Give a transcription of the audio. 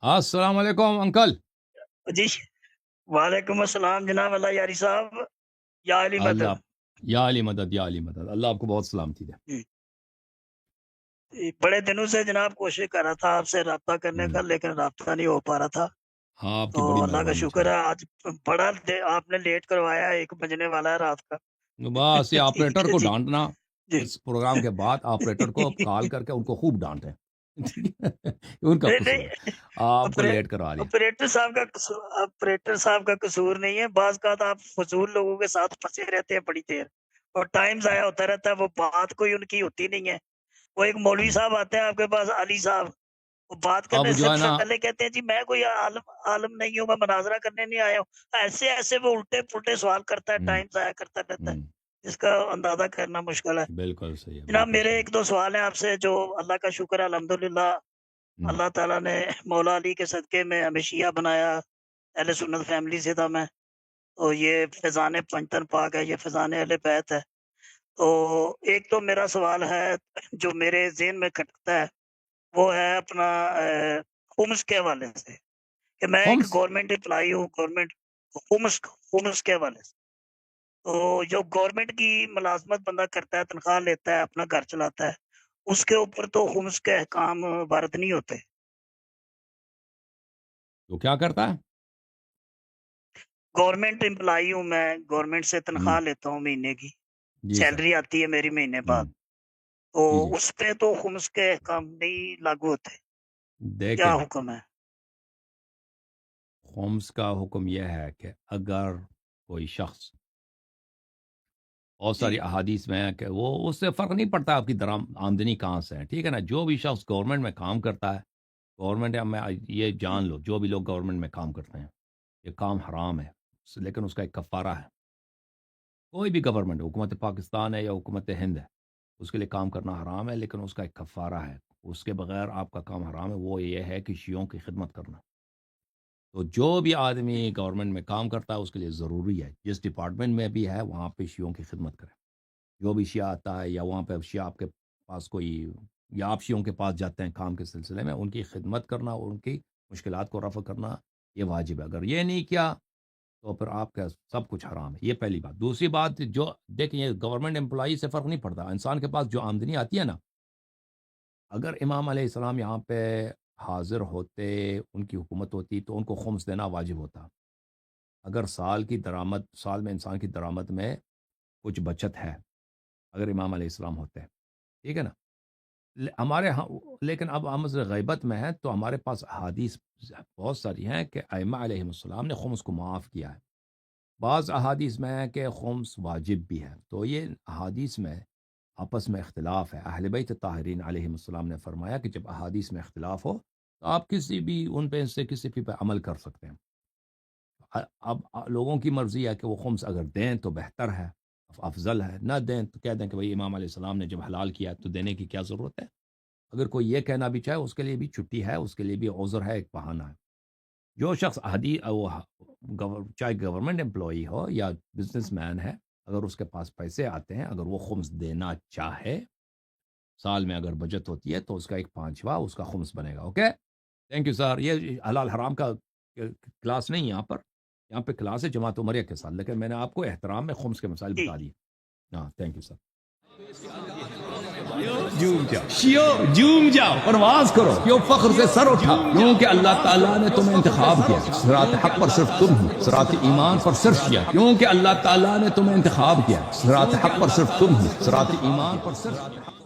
السلام علیکم انکل. جی وعلیکم السلام جناب. اللہ یاری صاحب، یا علی اللہ مدد. یا علی مدد، یا علی مدد. اللہ آپ کو بہت سلامتی دے. بڑے دنوں سے جناب کوشش کر رہا تھا آپ سے رابطہ کرنے کا، لیکن رابطہ نہیں ہو پا رہا تھا. ہاں آپ کی تو بڑی اللہ کا مہربانی شکر چاہیے. ہے آج بڑا آپ نے لیٹ کروایا، 1 بجنے والا ہے رات کا. بس یہ ٹھیک آپریٹر ہے کو جی. ڈانٹنا. جی اس پروگرام کے بعد آپریٹر کو کال کر کے ان کو خوب ڈانٹیں. ان کا قصور ہے. آپ کو لیٹ کروا لیا. آپریٹر صاحب کا قصور نہیں ہے. بعض کا آپ فضول لوگوں کے ساتھ پھنسے رہتے ہیں بڑی دیر، اور ٹائم ضائع ہوتا رہتا ہے. وہ بات کوئی ان کی ہوتی نہیں ہے. وہ ایک مولوی صاحب آتے ہیں آپ کے پاس، علی صاحب، وہ بات اب کرنے سے جو ہے نا پہلے کہتے ہیں جی میں کوئی عالم نہیں ہوں، میں مناظرہ کرنے نہیں آیا ہوں. ایسے ایسے وہ الٹے پلٹے سوال کرتا ہے، ٹائم ضائع کرتا رہتا ہے، جس کا اندازہ کرنا مشکل ہے. بالکل صحیح ہے، جناب بالکل میرے صحیح. 1-2 سوال ہیں آپ سے، جو اللہ کا شکر ہے الحمدللہ اللہ تعالیٰ نے مولا علی کے صدقے میں ہمیں شیعہ بنایا. اہل سنت فیملی سے تھا میں، تو یہ فیضان پنجتن پاک ہے، یہ فیضان اہل بیت ہے. تو ایک تو میرا سوال ہے جو میرے ذہن میں کھٹکتا ہے، وہ ہے اپنا خمس کے حوالے سے، کہ میں ایک خمس. گورنمنٹ امپلائی ہوں. گورنمنٹ خمس کے حوالے سے، تو جو گورنمنٹ کی ملازمت بندہ کرتا ہے، تنخواہ لیتا ہے، اپنا گھر چلاتا ہے، اس کے اوپر تو خمس کے احکام وارد نہیں ہوتے. تو کیا کرتا ہے؟ گورنمنٹ امپلائی ہوں میں، گورنمنٹ سے تنخواہ لیتا ہوں مہینے کی، جی سر. سیلری آتی ہے میری مہینے بعد. تو جی جی. اس پہ تو خمس کے احکام نہیں لاگو ہوتے. کیا دیکھیں، حکم ہے؟ خمس کا حکم یہ ہے کہ اگر کوئی شخص، بہت جی ساری احادیث میں ہے کہ وہ اس سے فرق نہیں پڑتا آپ کی آمدنی کہاں سے ہے، ٹھیک ہے نا. جو بھی شخص گورنمنٹ میں کام کرتا ہے، گورنمنٹ میں یہ جان لو، جو بھی لوگ گورنمنٹ میں کام کرتے ہیں یہ کام حرام ہے، لیکن اس کا ایک کفارہ ہے. کوئی بھی گورنمنٹ، حکومت پاکستان ہے یا حکومت ہند ہے، اس کے لیے کام کرنا حرام ہے، لیکن اس کا ایک کفارہ ہے. اس کے بغیر آپ کا کام حرام ہے. وہ یہ ہے کہ شیعوں کی خدمت کرنا. تو جو بھی آدمی گورنمنٹ میں کام کرتا ہے اس کے لیے ضروری ہے، جس ڈپارٹمنٹ میں بھی ہے وہاں پہ شیعوں کی خدمت کرے. جو بھی شیعہ آتا ہے یا وہاں پہ شیعہ آپ کے پاس کوئی، یا آپ شیعوں کے پاس جاتے ہیں کام کے سلسلے میں، ان کی خدمت کرنا اور ان کی مشکلات کو رفع کرنا یہ واجب ہے. اگر یہ نہیں کیا تو پھر آپ کا سب کچھ حرام ہے. یہ پہلی بات. دوسری بات، جو دیکھیں یہ گورنمنٹ امپلائی سے فرق نہیں پڑتا. انسان کے پاس جو آمدنی آتی ہے نا، اگر امام علیہ السلام یہاں پہ حاضر ہوتے، ان کی حکومت ہوتی، تو ان کو خمس دینا واجب ہوتا. اگر سال میں انسان کی درآمد میں کچھ بچت ہے، اگر امام علیہ السلام ہوتے ہیں، ٹھیک ہے نا. ہمارے ہاں، لیکن اب ہم غیبت میں ہیں تو ہمارے پاس احادیث بہت ساری ہیں کہ ائمہ علیہ السلام نے خمس کو معاف کیا ہے. بعض احادیث میں ہے کہ خمس واجب بھی ہے. تو یہ احادیث میں آپس میں اختلاف ہے. اہل بیت طاہرین علیہ السلام نے فرمایا کہ جب احادیث میں اختلاف ہو تو آپ کسی بھی ان پہ سے کسی پہ عمل کر سکتے ہیں. اب لوگوں کی مرضی ہے کہ وہ خمس اگر دیں تو بہتر ہے، افضل ہے، نہ دیں تو کہہ دیں کہ بھئی امام علیہ السلام نے جب حلال کیا تو دینے کی کیا ضرورت ہے. اگر کوئی یہ کہنا بھی چاہے اس کے لیے بھی چھٹی ہے، اس کے لیے بھی عذر ہے، ایک بہانہ ہے. جو شخص چاہے گورنمنٹ امپلائی ہو یا بزنس مین ہے، اگر اس کے پاس پیسے آتے ہیں، اگر وہ خمس دینا چاہے، سال میں اگر بچت ہوتی ہے تو اس کا 1/5 اس کا خمس بنے گا. Okay, thank you sir. یہ حلال حرام کا کلاس نہیں یہاں پہ کلاس ہے جماعت عمریہ کے ساتھ، لیکن میں نے آپ کو احترام میں خمس کے مسائل جی بتا دیے. ہاں، تھینک یو سر. جوم جاؤ، پرواز کرو، کیوں فخر سے سر اٹھا، کیونکہ اللہ تعالیٰ نے تمہیں انتخاب کیا. صراط حق پر صرف تم ہو، صراط ایمان پر صرف کیا، کیونکہ اللہ تعالیٰ نے تمہیں انتخاب کیا. صراط حق پر صرف تم ہو، صراط ایمان پر صرف